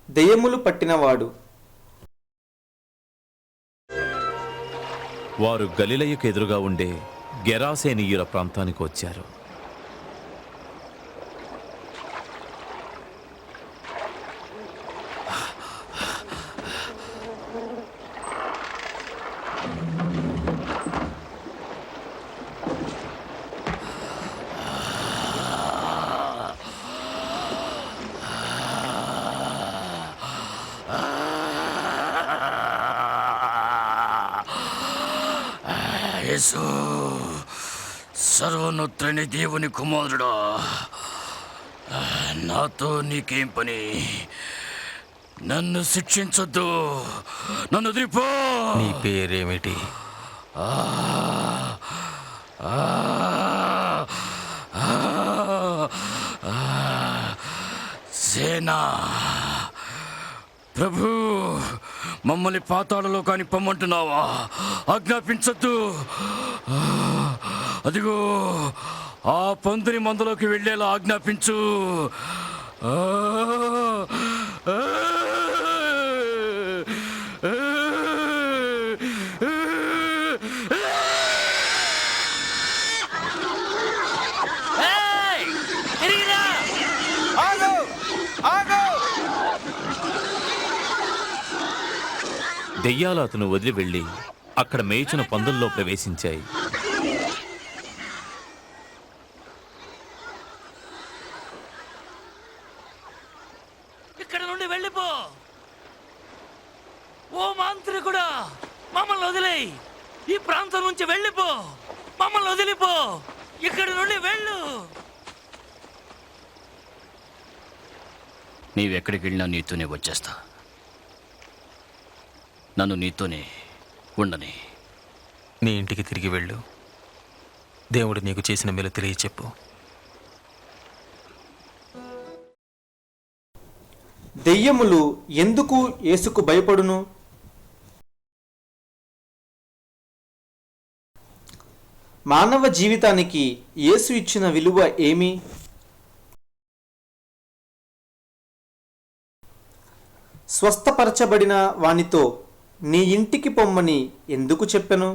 దెయ్యములు పట్టినవాడు. వారు గలిలయకు ఎదురుగా ఉండే గెరాసేనీయుల ప్రాంతానికి వచ్చారు. యేసు, సర్వోన్నతుని దేవుని కుమారుడా, నాతో నీకేం పని? నన్ను శిక్షించొద్దు, నన్ను వదిలిపో. నీ పేరేమిటి? సేనా. ప్రభు, మమ్మల్ని పాతాళలోకానికి పొమ్మంటున్నావా? ఆజ్ఞాపించద్దు. అదిగో ఆ పందుని మందులోకి వెళ్ళేలా ఆజ్ఞాపించు. దెయ్యాలు అతను వదిలి వెళ్ళి అక్కడ మేయుచున్న పందుల్లో ప్రవేశించాయి. ఇక్కడ నుండి వెళ్ళిపో. ఓ మాంత్రికుడా, మమ్మల్ని వదిలేయి. ఈ ప్రాంతం నుంచి వెళ్ళిపో. మమ్మల్ని వదిలిపో. ఇక్కడి నుండి వెళ్ళు. నీవెక్కడికి వెళ్ళినా నీతోనే వచ్చేస్తా. నన్ను నీతోనే ఉండని. నీ ఇంటికి తిరిగి వెళ్ళు. దేవుడు నీకు చేసిన మేలు తెలియచెప్పు. దెయ్యములు ఎందుకు యేసుకు భయపడును? మానవ జీవితానికి యేసు ఇచ్చిన విలువ ఏమి? స్వస్థపరచబడిన వానితో నీ ఇంటికి పొమ్మని ఎందుకు చెప్పెను?